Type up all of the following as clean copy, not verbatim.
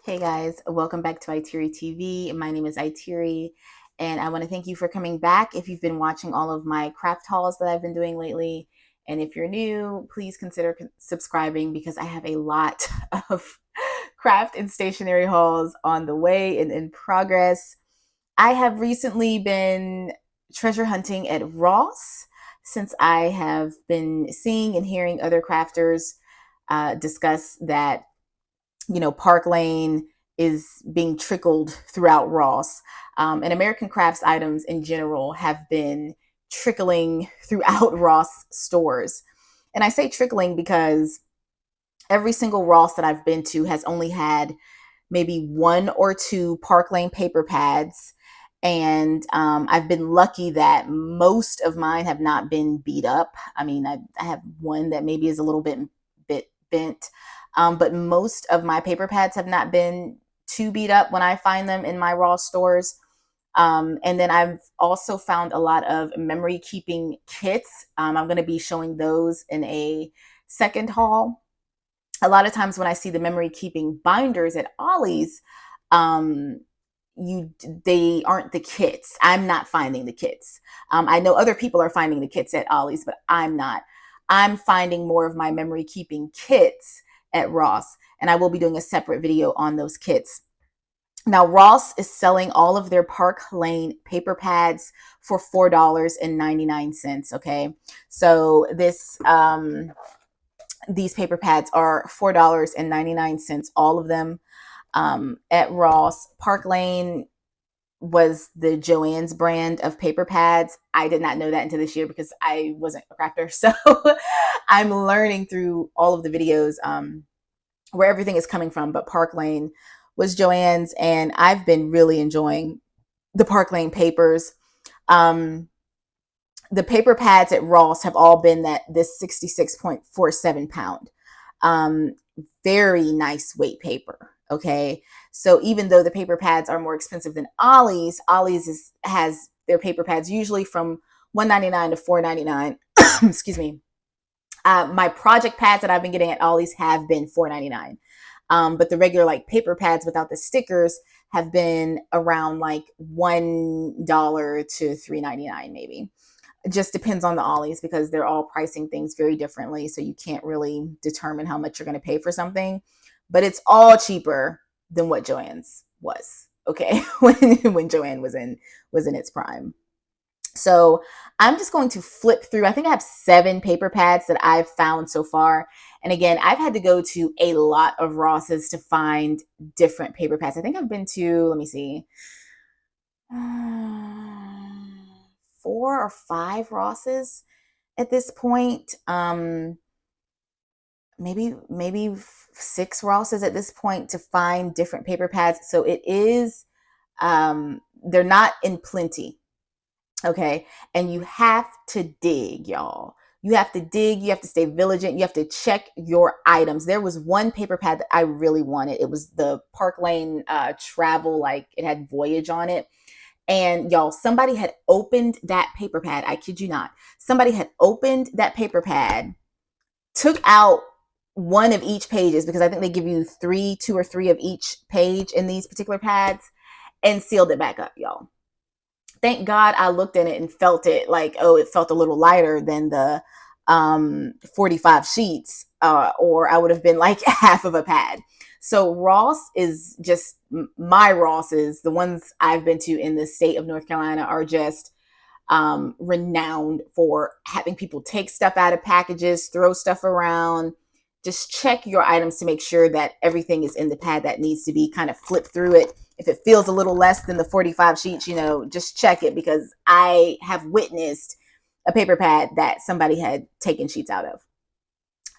Hey guys, welcome back to Itiri TV. My name is Itiri, and I want to thank you for coming back. If you've been watching all of my craft hauls that I've been doing lately, and if you're new, please consider subscribing because I have a lot of craft and stationery hauls on the way and in progress. I have recently been treasure hunting at Ross since I have been seeing and hearing other crafters discuss that Park Lane is being trickled throughout Ross. And American Crafts items in general have been trickling throughout Ross stores. And I say trickling because every single Ross that I've been to has only had maybe one or two Park Lane paper pads. And I've been lucky that most of mine have not been beat up. I mean, I have one that maybe is a little bit bent, but most of my paper pads have not been too beat up when I find them in my Ross stores. And then I've also found a lot of memory keeping kits. I'm going to be showing those in a second haul. A lot of times when I see the memory keeping binders at Ollie's, um, they aren't the kits. I'm not finding the kits. I know other people are finding the kits at Ollie's, but I'm not. I'm finding more of my memory keeping kits at Ross, and I will be doing a separate video on those kits. Now, Ross is selling all of their Park Lane paper pads for $4.99. Okay, so these paper pads are $4.99, all of them, at Ross. Park Lane was the Joann's brand of paper pads. I did not know that until this year because I wasn't a crafter. So I'm learning through all of the videos where everything is coming from. But Park Lane was Joann's, and I've been really enjoying the Park Lane papers. Um, the paper pads at Ross have all been this 66.47 pound. Um, Very nice weight paper. Okay. So even though the paper pads are more expensive than Ollie's has their paper pads usually from $1.99 to $4.99. Excuse me. My project pads that I've been getting at Ollie's have been $4.99. But the regular like paper pads without the stickers have been around like $1 to $3.99 maybe. It just depends on the Ollies because they're all pricing things very differently. So you can't really determine how much you're going to pay for something. But it's all cheaper than what Joann's was. Okay, when Joann was in its prime. So I'm just going to flip through. I think I have 7 paper pads that I've found so far. And again, I've had to go to a lot of Rosses to find different paper pads. I think I've been to, let me see, 4 or 5 Rosses at this point. Maybe 6 Rosses at this point to find different paper pads. So it is, they're not in plenty. Okay. And you have to dig, y'all. You have to dig. You have to stay vigilant. You have to check your items. There was one paper pad that I really wanted. It was the Park Lane travel, like it had Voyage on it. And y'all, somebody had opened that paper pad. I kid you not. Somebody had opened that paper pad, took out one of each pages because I think they give you 2 or 3 of each page in these particular pads, and sealed it back up, y'all. Thank God I looked in it and felt it like, oh, it felt a little lighter than the 45 sheets, or I would have been like half of a pad. So Ross is just, my Rosses, the ones I've been to in the state of North Carolina, are just renowned for having people take stuff out of packages, throw stuff around. Just check your items to make sure that everything is in the pad that needs to be. Kind of flip through it. If it feels a little less than the 45 sheets, just check it, because I have witnessed a paper pad that somebody had taken sheets out of.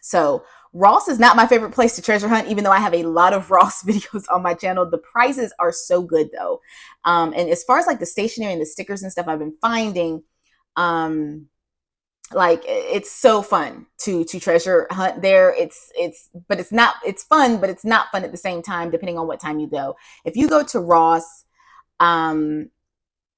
So Ross is not my favorite place to treasure hunt, even though I have a lot of Ross videos on my channel. The prices are so good though. And as far as like the stationery and the stickers and stuff I've been finding, like it's so fun to treasure hunt there. It's fun, but it's not fun at the same time, depending on what time you go. If you go to Ross,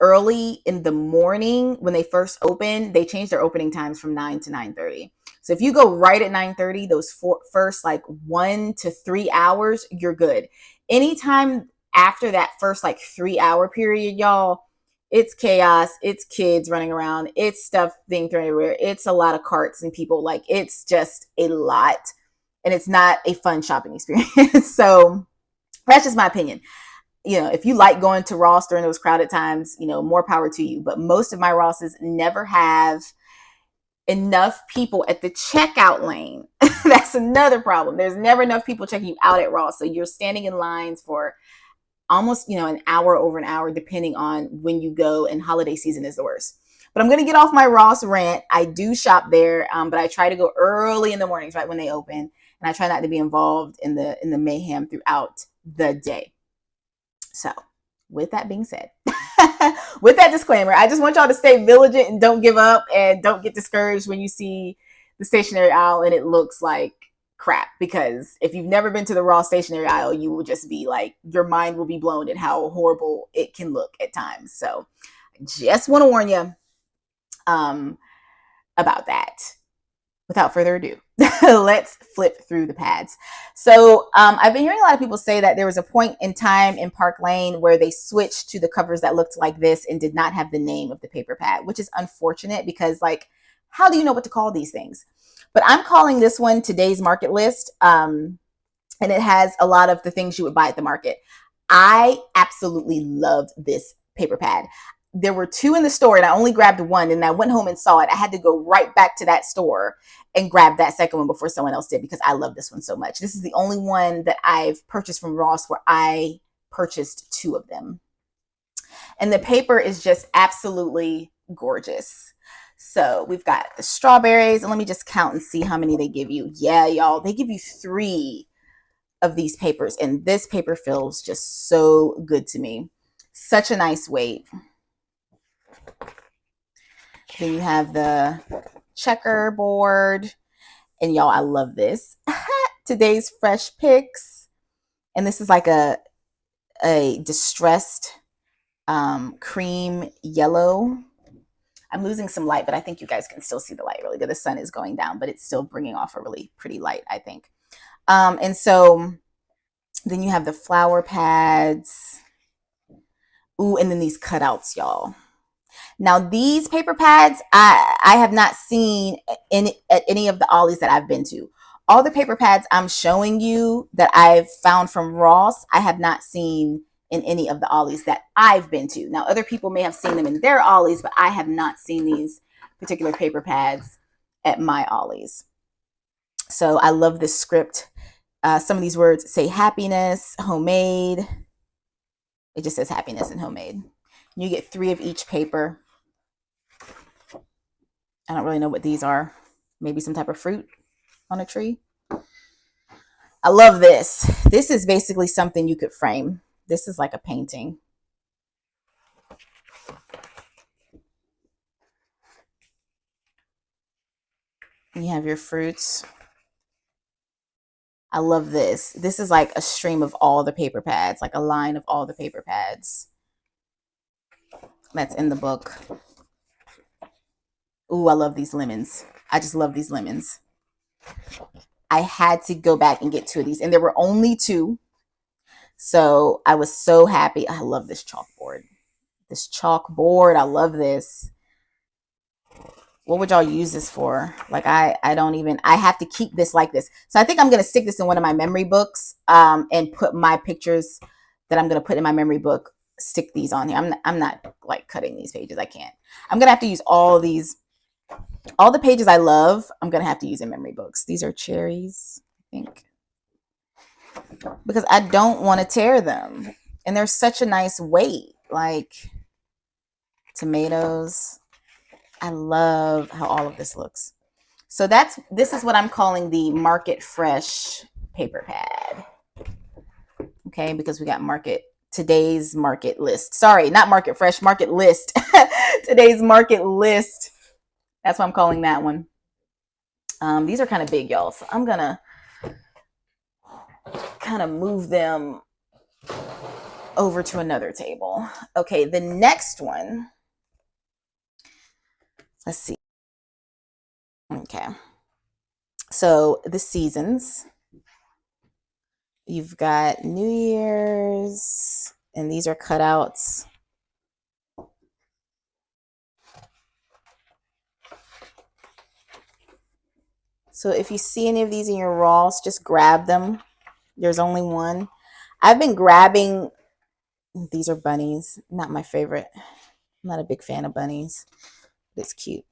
early in the morning when they first open, they change their opening times from 9 to 9:30. So if you go right at 9:30, those first like 1 to 3 hours, you're good. anytime after that first like 3 hour period, y'all, it's chaos, it's kids running around, it's stuff being thrown everywhere, it's a lot of carts and people, like it's just a lot, and it's not a fun shopping experience. So that's just my opinion. If you like going to Ross during those crowded times, more power to you. But most of my Rosses never have enough people at the checkout lane. That's another problem. There's never enough people checking you out at Ross. So you're standing in lines for almost, an hour, over an hour, depending on when you go, and holiday season is the worst. But I'm going to get off my Ross rant. I do shop there, but I try to go early in the mornings, right when they open. And I try not to be involved in the mayhem throughout the day. So with that being said, with that disclaimer, I just want y'all to stay vigilant and don't give up, and don't get discouraged when you see the stationery aisle and it looks like crap. Because if you've never been to the Ross stationery aisle, you will just be like, your mind will be blown at how horrible it can look at times. So just want to warn you about that. Without further ado, let's flip through the pads. So I've been hearing a lot of people say that there was a point in time in Park Lane where they switched to the covers that looked like this and did not have the name of the paper pad, which is unfortunate because, like, how do you know what to call these things? But I'm calling this one Today's Market List, and it has a lot of the things you would buy at the market. I absolutely loved this paper pad. There were two in the store and I only grabbed one, and I went home and saw it. I had to go right back to that store and grab that second one before someone else did, because I love this one so much. This is the only one that I've purchased from Ross where I purchased two of them. And the paper is just absolutely gorgeous. So we've got the strawberries, and let me just count and see how many they give you. Yeah, y'all, they give you 3 of these papers, and this paper feels just so good to me. Such a nice weight. Then you have the checkerboard, and y'all, I love this. Today's Fresh Picks, and this is like a distressed cream yellow. I'm losing some light, but I think you guys can still see the light really good. The sun is going down, but it's still bringing off a really pretty light, I think. And so then you have the flower pads. Ooh, and then these cutouts, y'all. Now, these paper pads, I have not seen at any of the Ollies that I've been to. All the paper pads I'm showing you that I've found from Ross, I have not seen in any of the Ollies that I've been to. Now, other people may have seen them in their Ollies, but I have not seen these particular paper pads at my Ollies. So I love this script. Some of these words say happiness, homemade. It just says happiness and homemade. You get 3 of each paper. I don't really know what these are. Maybe some type of fruit on a tree. I love this. This is basically something you could frame. This is like a painting. You have your fruits. I love this. This is like a stream of all the paper pads, like a line of all the paper pads that's in the book. Ooh, I love these lemons. I just love these lemons. I had to go back and get 2 of these, and there were only 2. So I was so happy. I love this chalkboard. This chalkboard, I love this. What would y'all use this for? Like, I have to keep this like this. So I think I'm going to stick this in one of my memory books, and put my pictures that I'm going to put in my memory book, stick these on here. I'm not like cutting these pages. I can't. I'm going to have to use all these, all the pages I love, I'm going to have to use in memory books. These are cherries, I think, because I don't want to tear them. And they're such a nice weight. Like, tomatoes. I love how all of this looks. So this is what I'm calling the Market Fresh paper pad. Okay, because we got today's market list. Sorry, not Market Fresh, Market List. Today's market list. That's what I'm calling that one. These are kind of big, y'all. So I'm gonna kind of move them over to another table. Okay, the next one. Let's see. Okay. So the seasons. You've got New Year's, and these are cutouts. So if you see any of these in your Ross, just grab them. There's only one. I've been grabbing, these are bunnies. Not my favorite. I'm not a big fan of bunnies, but it's cute.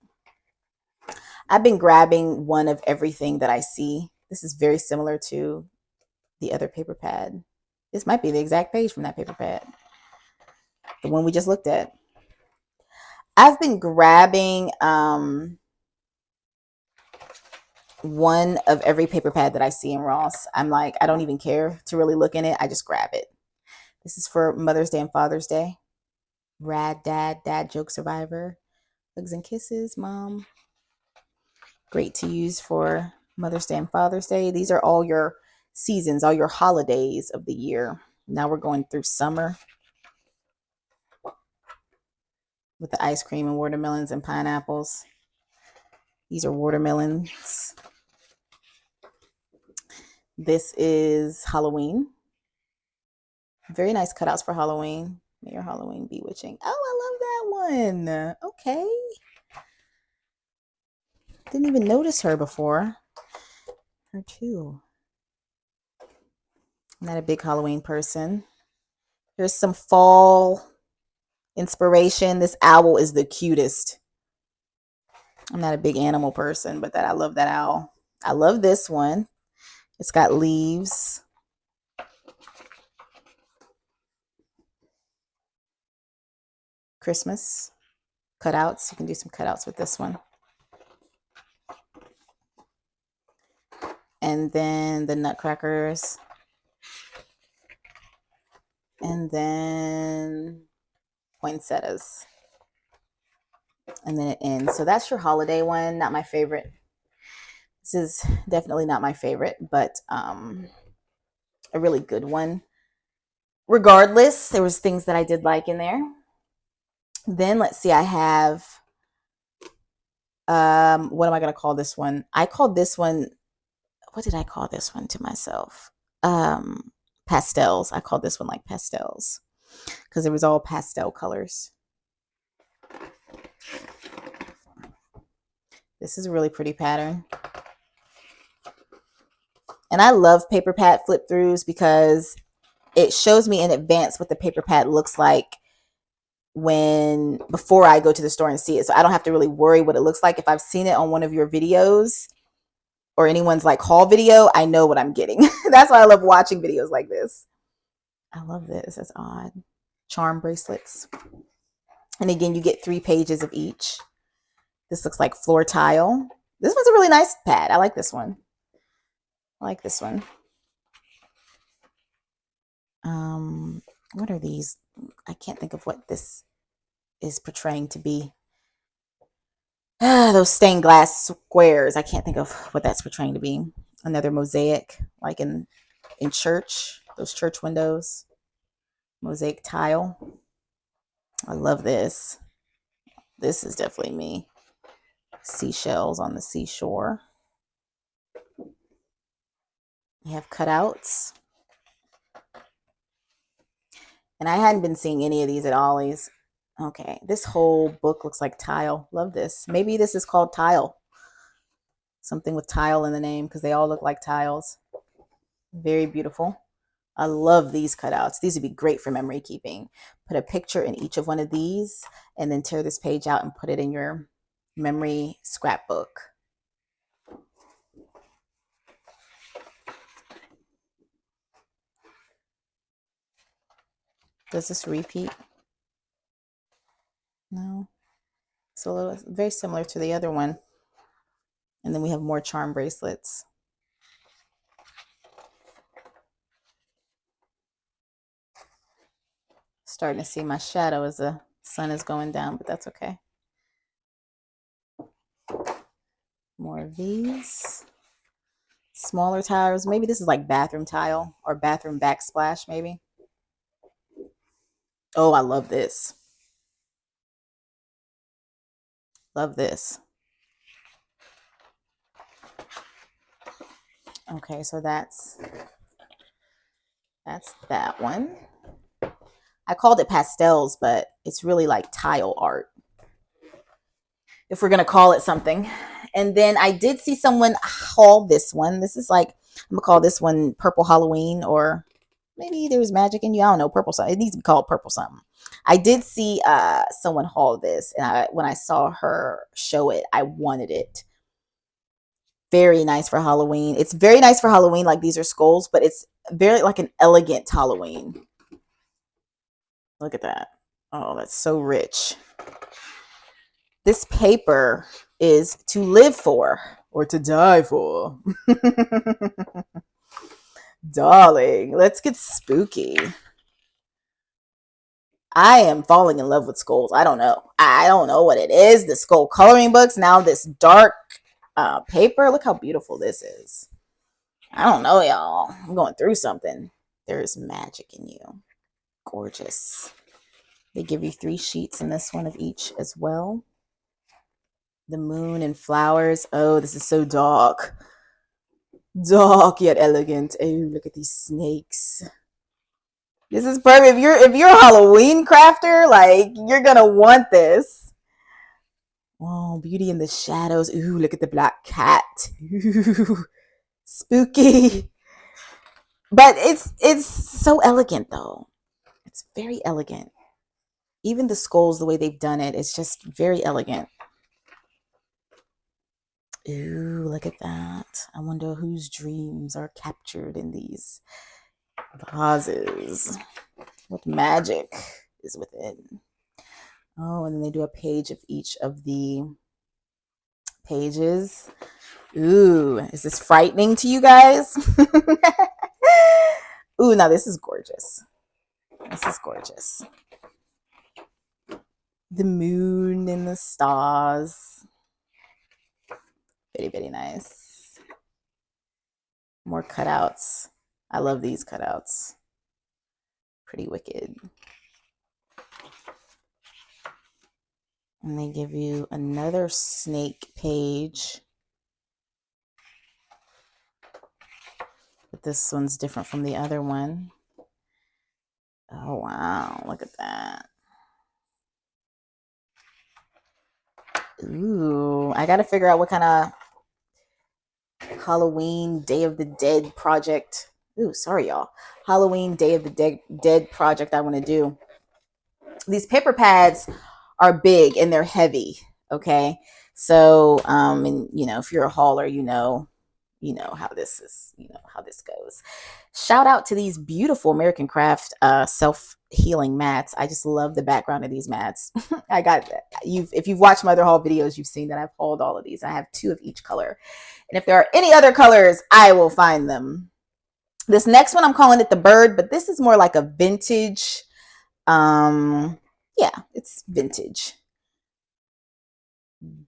I've been grabbing one of everything that I see. This is very similar to the other paper pad. This might be the exact page from that paper pad, the one we just looked at. I've been grabbing one of every paper pad that I see in Ross. I'm like, I don't even care to really look in it. I just grab it. This is for Mother's Day and Father's Day. Rad Dad, Dad Joke Survivor. Hugs and kisses, Mom. Great to use for Mother's Day and Father's Day. These are all your seasons, all your holidays of the year. Now we're going through summer with the ice cream and watermelons and pineapples. These are watermelons. This is Halloween. Very nice cutouts for Halloween. May your Halloween be witching. Oh, I love that one. Okay. Didn't even notice her before. Her too. I'm not a big Halloween person. Here's some fall inspiration. This owl is the cutest. I'm not a big animal person, but I love that owl. I love this one. It's got leaves. Christmas cutouts. You can do some cutouts with this one. And then the nutcrackers. And then poinsettias. And then it ends. So that's your holiday one. Not my favorite. This is definitely not my favorite, but a really good one. Regardless, there was things that I did like in there. Then let's see, I have what am I gonna call this one? I called this one, what did I call this one to myself? Pastels. I called this one like pastels because it was all pastel colors. This is a really pretty pattern. And I love paper pad flip throughs because it shows me in advance what the paper pad looks like before I go to the store and see it. So I don't have to really worry what it looks like. If I've seen it on one of your videos or anyone's like haul video, I know what I'm getting. That's why I love watching videos like this. I love this. That's odd. Charm bracelets. And again, you get 3 pages of each. This looks like floor tile. This one's a really nice pad. I like this one. I like this one. What are these? I can't think of what this is portraying to be. Those stained glass squares. I can't think of what that's portraying to be. Another mosaic, like in church, those church windows. Mosaic tile. I love this. This is definitely me. Seashells on the seashore. You have cutouts. And I hadn't been seeing any of these at Ollie's. Okay, this whole book looks like tile. Love this. Maybe this is called tile. Something with tile in the name because they all look like tiles. Very beautiful. I love these cutouts. These would be great for memory keeping. Put a picture in each of one of these and then tear this page out and put it in your memory scrapbook. Does this repeat? No. It's a little very similar to the other one. And then we have more charm bracelets. Starting to see my shadow as the sun is going down, but that's okay. More of these. Smaller tiles. Maybe this is like bathroom tile or bathroom backsplash, maybe. Oh, I love this. Love this. Okay, so that's That's that one. I called it pastels, but it's really like tile art, if we're going to call it something. And then I did see someone haul this one. This is like, I'm going to call this one Purple Halloween, or maybe there's magic in you. I don't know. Purple something. It needs to be called Purple something. I did see someone haul this, and when I saw her show it, I wanted it. Very nice for Halloween. It's very nice for Halloween. Like, these are skulls, but it's very like an elegant Halloween. Look at that. Oh, that's so rich. This paper is to live for or to die for. Darling, let's get spooky. I am falling in love with skulls. I don't know. I don't know what it is. The skull coloring books. Now this dark paper. Look how beautiful this is. I don't know, y'all. I'm going through something. There's magic in you. Gorgeous. They give you 3 sheets in this one of each as well. The moon and flowers. Oh, this is so dark. Dark yet elegant. Oh, look at these snakes. This is perfect. If you're a Halloween crafter, like, you're gonna want this. Oh, beauty in the shadows. Ooh, look at the black cat. Ooh, spooky. But it's so elegant though. It's very elegant. Even the skulls, the way they've done it, it's just very elegant. Ooh, look at that. I wonder whose dreams are captured in these vases. What magic is within. Oh, and then they do a page of each of the pages. Ooh, is this frightening to you guys? Ooh, now this is gorgeous. This is gorgeous. The moon and the stars. Very, very nice. More cutouts. I love these cutouts. Pretty wicked. And they give you another snake page. But this one's different from the other one. Oh, wow. Look at that. Ooh, I got to figure out what kind of Halloween Day of the Dead project. Ooh, sorry, y'all. Halloween Day of the Dead project I want to do. These paper pads are big and they're heavy. Okay. So, and if you're a hauler, you know how this is, how this goes. Shout out to these beautiful American Craft self-healing mats. I just love the background of these mats. I got that. If you've watched my other haul videos, you've seen that I've hauled all of these. I have 2 of each color. And if there are any other colors, I will find them. This next one, I'm calling it the bird, but this is more like a vintage. Yeah, it's vintage.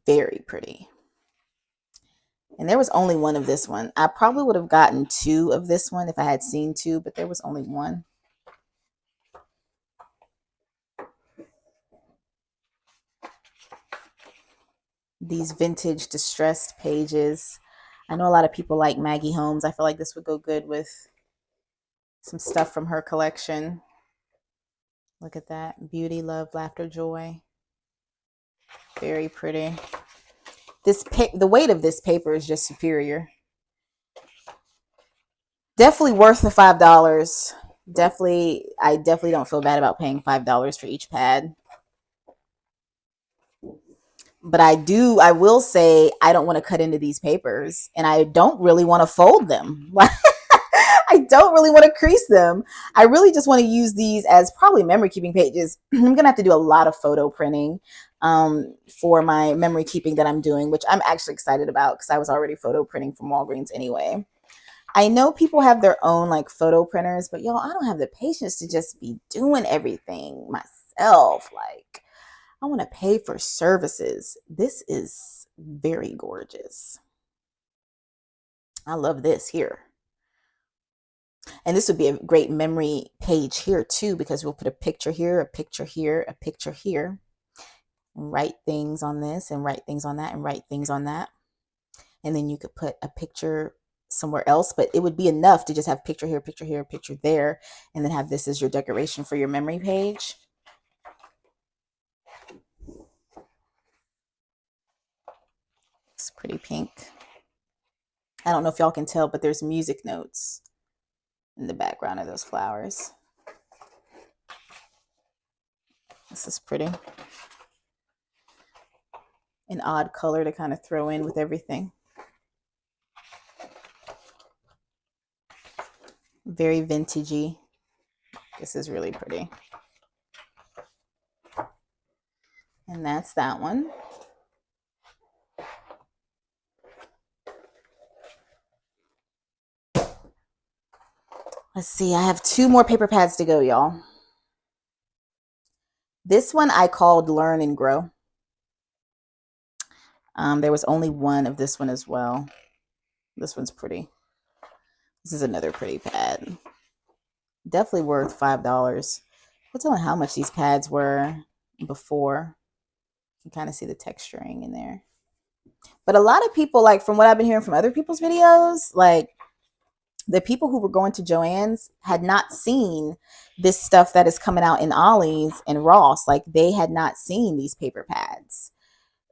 Very pretty. And there was only one of this one. I probably would have gotten 2 of this one if I had seen 2, but there was only one. These vintage distressed pages. I know a lot of people like Maggie Holmes. I feel like this would go good with some stuff from her collection. Look at that. Beauty, love, laughter, joy. Very pretty. The weight of this paper is just superior. Definitely worth the $5. I definitely don't feel bad about paying $5 for each pad. But I will say I don't want to cut into these papers, and I don't really want to fold them. I don't really want to crease them. I really just want to use these as probably memory keeping pages. I'm going to have to do a lot of photo printing for my memory keeping that I'm doing, which I'm actually excited about because I was already photo printing from Walgreens anyway. I know people have their own like photo printers, but y'all, I don't have the patience to just be doing everything myself. Like, I want to pay for services. This is very gorgeous. I love this here. And this would be a great memory page here too, because we'll put a picture here, a picture here, a picture here, and write things on this and write things on that and write things on that. And then you could put a picture somewhere else, but it would be enough to just have picture here, picture there, and then have this as your decoration for your memory page. It's pretty pink. I don't know if y'all can tell, but there's music notes in the background of those flowers. This is pretty. An odd color to kind of throw in with everything. Very vintagey. This is really pretty. And that's that one. Let's see, I have 2 more paper pads to go, y'all. This one I called Learn and Grow. There was only one of this one as well. This one's pretty. This is another pretty pad. Definitely worth $5. I'm telling how much these pads were before. You can kind of see the texturing in there. But a lot of people, like from what I've been hearing from other people's videos, like the people who were going to Joann's had not seen this stuff that is coming out in Ollie's and Ross. Like they had not seen these paper pads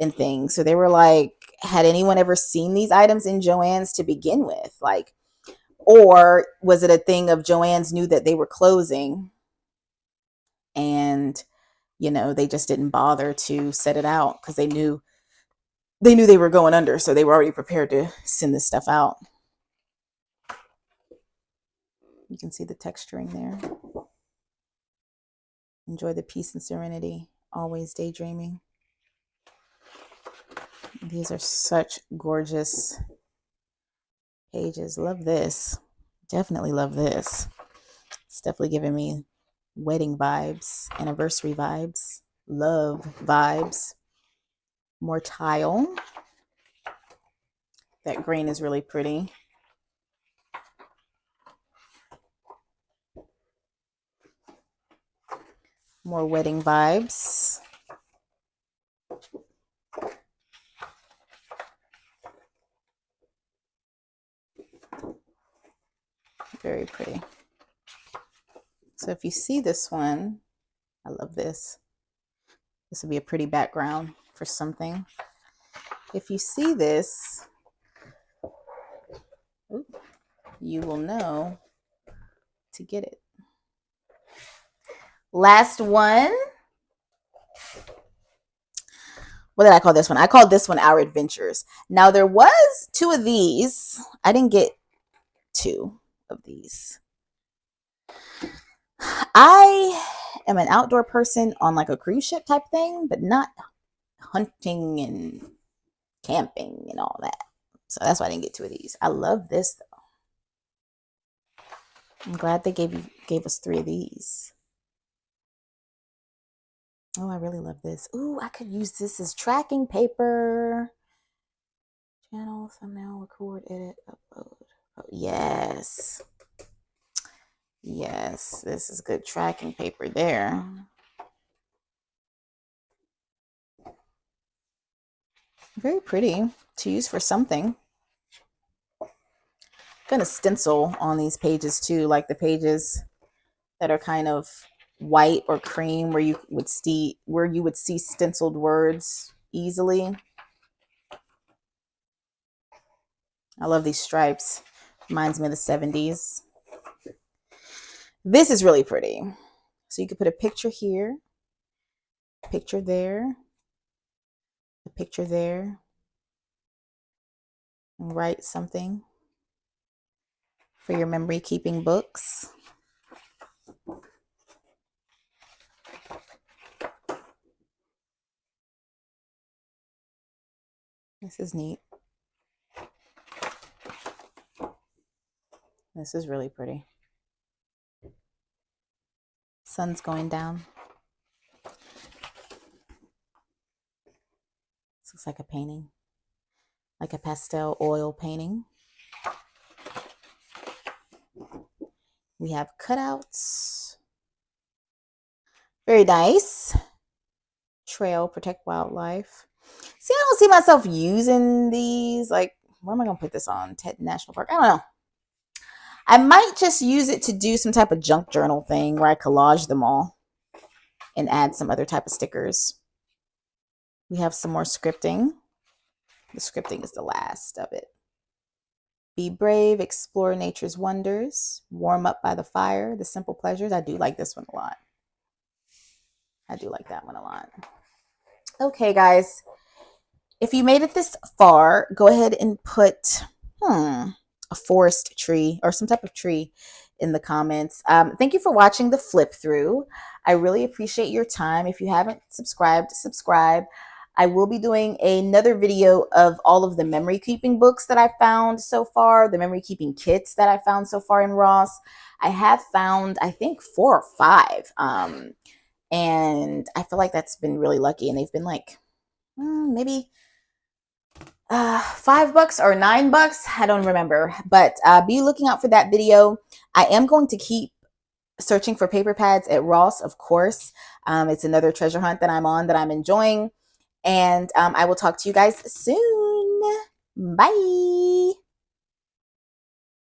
and things. So they were like, had anyone ever seen these items in Joann's to begin with? Like, or was it a thing of Joann's knew that they were closing and, you know, they just didn't bother to set it out because they knew they were going under. So they were already prepared to send this stuff out. You can see the texturing there. Enjoy the peace and serenity. Always daydreaming. These are such gorgeous pages. Love this. Definitely love this. It's definitely giving me wedding vibes, anniversary vibes, love vibes. More tile. That green is really pretty. More wedding vibes. Very pretty. So if you see this one, I love this. This would be a pretty background for something. If you see this, you will know to get it. Last one. What did I call this one? I called this one Our Adventures. Now there was 2 of these. I didn't get 2 of these. I am an outdoor person on like a cruise ship type thing, but not hunting and camping and all that. So that's why I didn't get 2 of these. I love this though. I'm glad they gave us 3 of these. Oh, I really love this. Ooh, I could use this as tracking paper. Channel, thumbnail, record, edit, upload. Oh, yes. Yes, this is good tracking paper there. Very pretty to use for something. I'm gonna stencil on these pages too, like the pages that are kind of white or cream where you would see stenciled words easily. I love these stripes. Reminds me of the 70s. This is really pretty. So you could put a picture here, a picture there, a picture there, and write something for your memory keeping books. This is neat. This is really pretty. Sun's going down. This looks like a painting, like a pastel oil painting. We have cutouts. Very nice. Trail, protect wildlife. See, I don't see myself using these. Like, Where am I going to put this on? Teton National Park? I don't know. I might just use it to do some type of junk journal thing where I collage them all and add some other type of stickers. We have some more scripting. The scripting is the last of it. Be brave, explore nature's wonders, warm up by the fire, the simple pleasures. I do like this one a lot. I do like that one a lot. Okay, guys. If you made it this far, go ahead and put a forest tree or some type of tree in the comments. Thank you for watching the flip through. I really appreciate your time. If you haven't subscribed, subscribe. I will be doing another video of all of the memory keeping books that I found so far, the memory keeping kits that I found so far in Ross. I have found, I think, 4 or 5. And I feel like that's been really lucky. And they've been like, maybe $5 or $9. I don't remember, but be looking out for that video. I am going to keep searching for paper pads at Ross, of course. It's another treasure hunt that I'm on that I'm enjoying. And I will talk to you guys soon. Bye.